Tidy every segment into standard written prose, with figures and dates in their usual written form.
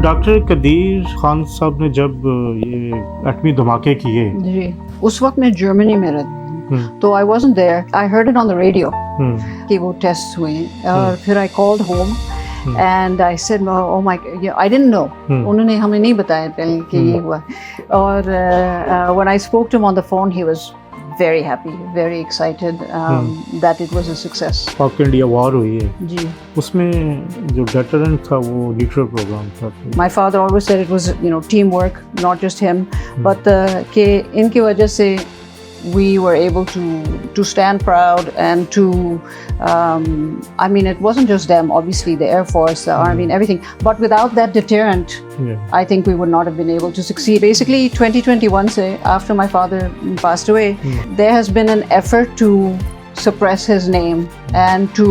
Doctor Qadeer Khan sahab ने जब ये एटमी धमाके किए जी, उस वक्त मैं जर्मनी में रहती, तो I wasn't there, I heard it on the radio कि वो टेस्ट हुए और फिर I called home and I said oh my, I didn't know, उन्होंने हमें नहीं बताया पहले कि ये हुआ। और when I spoke to him on the phone he was very happy, very excited that it was a success. पाक इंडिया वॉर हुई है जी, उसमें जो डेटरेंट था वो न्यूट्रल प्रोग्राम था। My father always said it was, teamwork, not just him, but कि इनकी वजह से we were able to stand proud and to I mean, it wasn't just them, obviously the Air Force, the Army and everything, but without that deterrent, I think we would not have been able to succeed. Basically 2021 se, after my father passed away, there has been an effort to suppress his name and to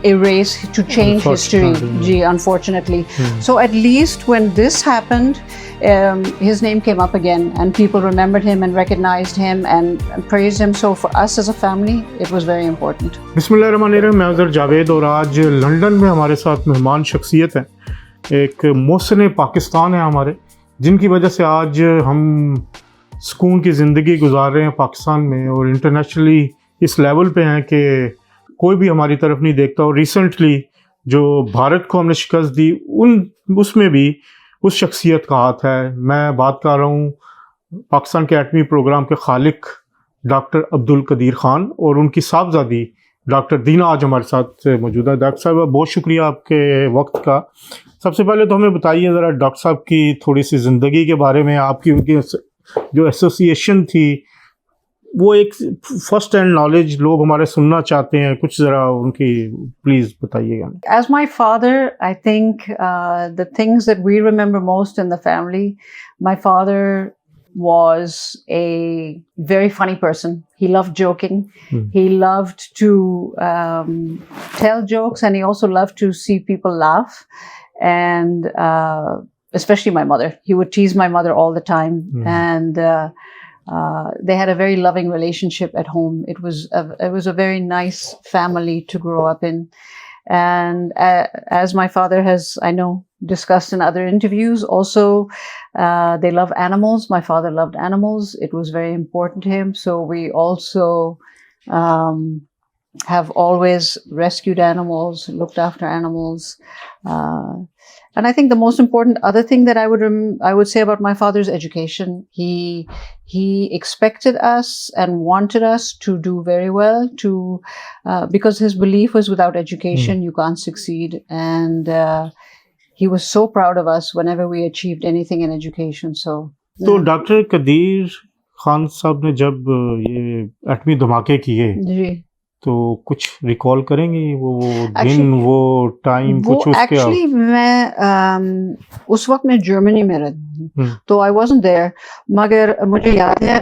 erase, to change history, unfortunately. So at least when this happened, his name came up again and people remembered him and recognized him and praised him. So for us as a family, it was very important. बिस्मिल्लाहिर्रहमानिर्रहीम, मैं अज़हर जावेद और आज London में हमारे साथ मेहमान शख्सियत हैं, एक मोहसिन पाकिस्तान है हमारे, जिनकी वजह से आज हम सुकून की ज़िंदगी गुजार रहे हैं पाकिस्तान में और इंटरनेशनली इस लेवल पे हैं कि कोई भी हमारी तरफ नहीं देखता। और रिसेंटली जो भारत को हमने शिकस्त दी उसमें भी उस शख्सियत का हाथ है। मैं बात कर रहा हूँ पाकिस्तान के एटमी प्रोग्राम के खालिक डॉक्टर अब्दुल कदीर खान और उनकी साहबजादी डॉक्टर दीना आज हमारे साथ मौजूद है। डॉक्टर साहब बहुत शुक्रिया आपके वक्त का। सबसे पहले तो हमें बताइए ज़रा डॉक्टर साहब की थोड़ी सी ज़िंदगी के बारे में, आपकी उनकी जो एसोसिएशन थी वो एक फर्स्ट हैंड नॉलेज लोग हमारे सुनना चाहते हैं, कुछ ज़रा उनकी प्लीज़ बताइएगा। As my father, I think the things that we remember most in the family, my father was a very funny person. He loved joking. He loved to tell jokes, and he also loved to see people laugh. And especially my mother. He would tease my mother all the time. And they had a very loving relationship at home. It was a very nice family to grow up in. And as my father has, I know, discussed in other interviews, also they love animals. My father loved animals. It was very important to him. So we also have always rescued animals, looked after animals. And I think the most important other thing that I would say about my father's education, he expected us and wanted us to do very well, because his belief was without education you can't succeed, and he was so proud of us whenever we achieved anything in education. So doctor Qadeer Khan sahab ने जब ये एटमी धमाके किए जी, तो कुछ recall करेंगे वो दिन, वो टाइम, कुछ उसके? एक्चुअली मैं उस वक्त मैं जर्मनी में रहती, तो आई वाज़न्ट देयर, मगर मुझे याद है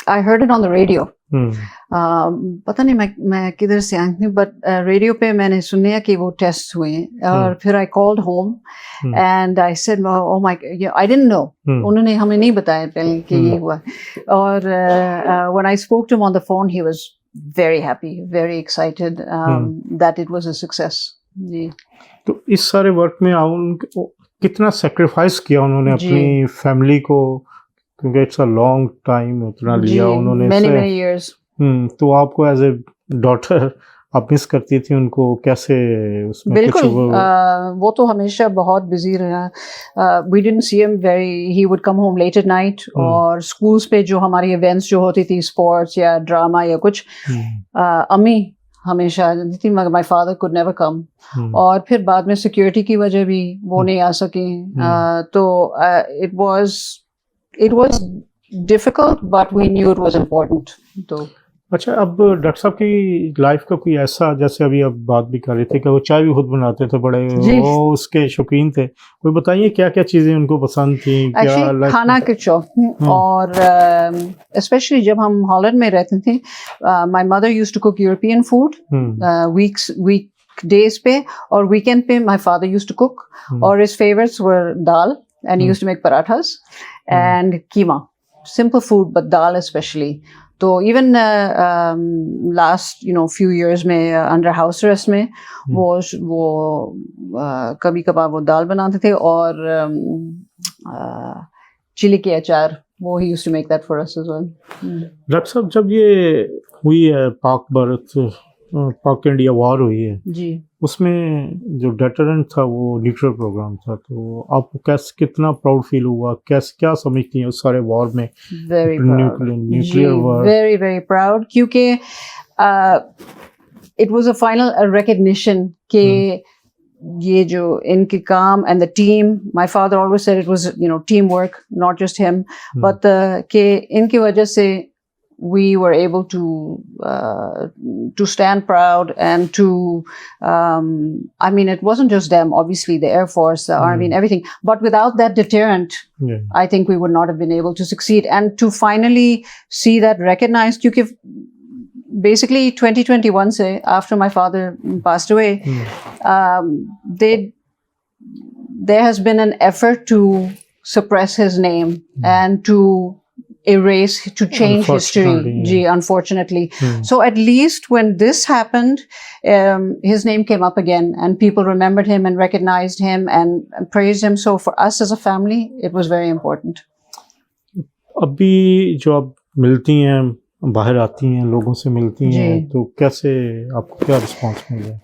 आई heard it on the radio. पता नहीं मैं किधर से आई थी, बट रेडियो पे मैंने सुना कि वो टेस्ट हुए और फिर I called home and I said oh my, I didn't know, उन्होंने हमें नहीं बताया पहले कि ये हुआ। और when I spoke to him on the phone he was very happy, very excited that it was a success. जी, तो इस सारे वर्क में कितना सेक्रीफाइस किया उन्होंने अपनी फैमिली को, क्योंकि इट्स अ लॉन्ग टाइम उतना लिया उन्होंने, many years. तो आपको एज ए डॉटर आप मिस करती थी उनको कैसे? उसमें बिल्कुल, वो तो हमेशा बहुत बिजी रहा। We didn't see him very, he would come home late at night, और स्कूल्स पे जो हमारी इवेंट्स जो होती थी, स्पोर्ट्स या ड्रामा या कुछ, अम्मी हमेशा थी, मगर my father could never come. और फिर बाद में सिक्योरिटी की वजह भी वो नहीं आ सकी, तो it was difficult but we knew it was important. तो अच्छा, अब डॉक्टर साहब की लाइफ का कोई ऐसा, जैसे अभी आप बात भी कर रहे थे कि वो चाय भी खुद बनाते थे, बड़े वो उसके शौकीन थे, कोई बताइए क्या क्या चीज़ें उनको पसंद थी? क्या खाना के शौक, और स्पेशली जब हम हॉलैंड में रहते थे, my mother used to cook European food week days पे, और वीकेंड पे my father used to cook, और his favourites were dal, and he used to make parathas and keema, simple food but dal specially. तो even last few years में under house arrest में वो कभी कभार वो दाल बनाते थे और चिली के अचार वो he used to make that for us as well. Doctor साहब, जब ये हुई है पाक इंडिया वॉर हुई है जी, उसमें जो डेटरेंट था वो न्यूक्लियर प्रोग्राम था, तो आपको कितना प्राउड फील हुआ, क्या समझती हैं उस सारे वॉर में? very proud. Nuclear war, very very proud क्योंकि it was a final recognition के ये जो इनके काम and the team, my father always said it was teamwork, not just him, but के इनकी वजह से we were able to stand proud and to I mean, it wasn't just them, obviously the Air Force, the Army and everything, but without that deterrent, I think we would not have been able to succeed. And to finally see that recognized, because basically 2021 se, after my father passed away, there has been an effort to suppress his name and to erase, to change history, unfortunately. So at least when this happened, his name came up again and people remembered him and recognized him and praised him. So for us as a family, it was very important. अभी जो आप मिलती हैं, बाहर आती हैं, लोगों से मिलती हैं, तो कैसे आपको क्या रिस्पांस मिला?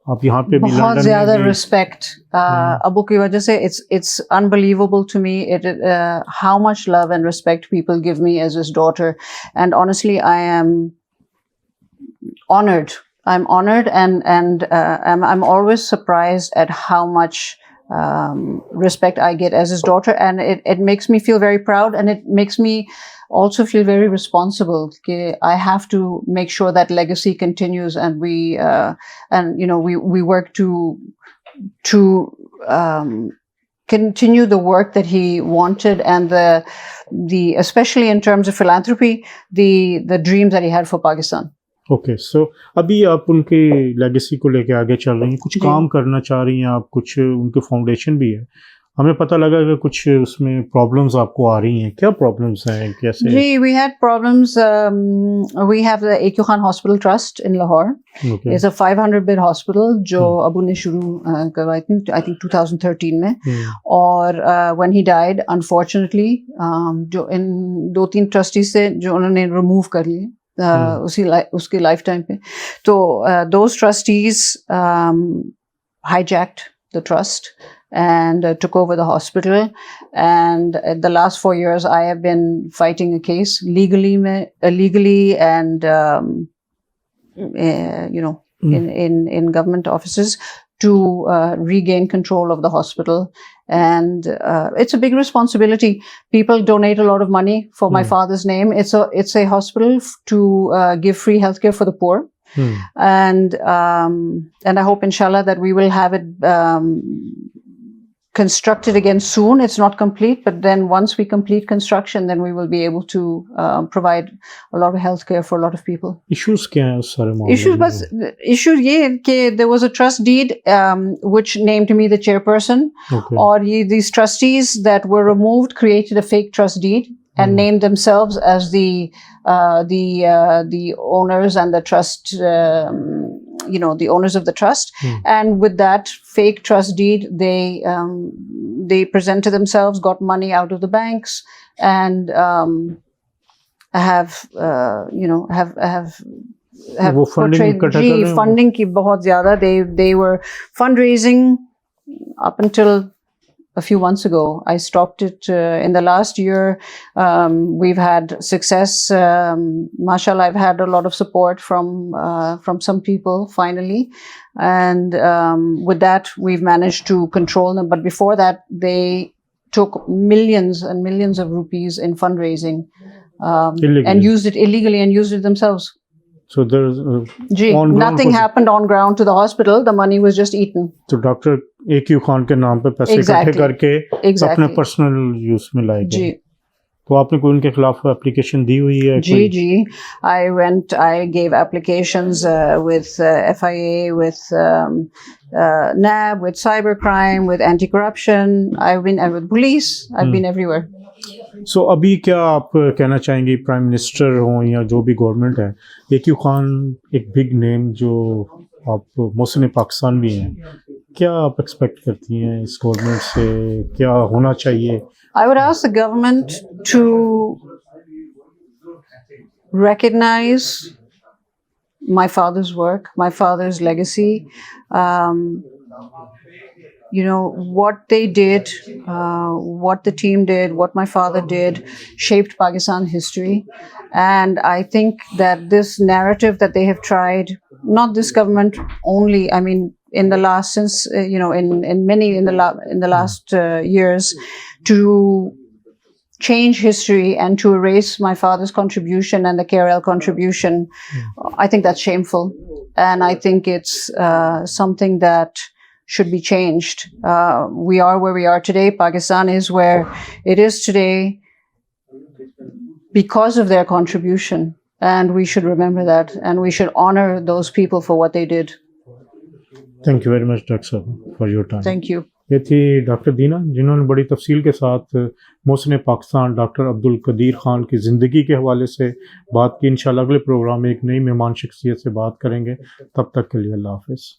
आप यहाँ पे भी बहुत ज़्यादा रिस्पेक्ट अबू की वजह से it's unbelievable to me how much love and respect people give me as his daughter, and honestly I am honored. I'm honored and I'm always surprised at how much respect I get as his daughter, and it makes me feel very proud, and it makes me also feel very responsible. I have to make sure that legacy continues, and we work to continue the work that he wanted, and the especially in terms of philanthropy, the dreams that he had for Pakistan. Okay, so अभी आप उनके legacy को लेके आगे चल रही हैं, कुछ काम करना चाह रही हैं आप, कुछ उनके फाउंडेशन भी है, हमें पता लगा कि कुछ उसमें प्रॉब्लम्स आपको आ रही हैं, क्या प्रॉब्लम्स हैं, कैसे? जी, we had problems. We have the AQ Khan Hospital Trust in Lahore. Okay. It's a 500-bed hospital जो अबू ने शुरू करवाई थी, I think 2013 में, और when he died, unfortunately, जो इन 2-3 trustees से जो उन्होंने remove कर लिए उसकी लाइफ टाइम पे, तो those trustees hijacked the trust and took over the hospital, and the last 4 years I have been fighting a case legally and in government offices to regain control of the hospital, and it's a big responsibility. People donate a lot of money for my father's name. It's a hospital to give free healthcare for the poor, and I hope inshallah that we will have it constructed again soon. It's not complete, but then once we complete construction, then we will be able to provide a lot of healthcare for a lot of people. Issues क्या हैं उस सारे मामले में? Issues ये कि there was a trust deed which named me the chairperson, और these trustees that were removed created a fake trust deed and named themselves as the owners and the trust, the owners of the trust. And with that fake trust deed, they presented themselves, got money out of the banks, and have portrayed funding की बहुत ज़्यादा. They were fundraising up until a few months ago. I stopped it in the last year. We've had success. Mashallah, I've had a lot of support from some people finally, and with that we've managed to control them. But before that, they took millions and millions of rupees in fundraising and used it illegally and used it themselves. So there's nothing happened on ground to the hospital. The money was just eaten. तो doctor AQ Khan के नाम पे पैसे इकट्ठे करके अपने personal use में लाए गए। तो आपने कोई उनके खिलाफ एप्लीकेशन दी हुई है? जी, I gave applications with FIA, with NAB, with cybercrime, with anti-corruption. I've been with police. I've been everywhere. सो अभी क्या आप कहना चाहेंगे, प्राइम मिनिस्टर हों या जो भी गवर्नमेंट है, AQ खान एक बिग नेम जो आप मोहसिन पाकिस्तान भी हैं, क्या आप एक्सपेक्ट करती हैं इस गवर्नमेंट से, क्या होना चाहिए? I would ask the government to recognize my father's work, my father's legacy. Um, you know, what they did, what the team did, what my father did, shaped Pakistan history. And I think that this narrative that they have tried, not this government only, I mean, in the last, since, in many, in the last years, to change history and to erase my father's contribution and the KRL contribution, I think that's shameful. And I think it's something that should be changed. We are where we are today. Pakistan is where it is today because of their contribution. And we should remember that. And we should honor those people for what they did. Thank you very much doctor साहब for your time. Thank you. ये थी doctor दीना, जिन्होंने बड़ी तफसील के साथ Mohsin Pakistan doctor Abdul Qadeer Khan की ज़िंदगी के हवाले से बात की। इंशाल्लाह अगले प्रोग्राम में एक नई मेहमान शख्सियत से बात करेंगे। तब तक के लिए अल्लाह हाफ़िज़।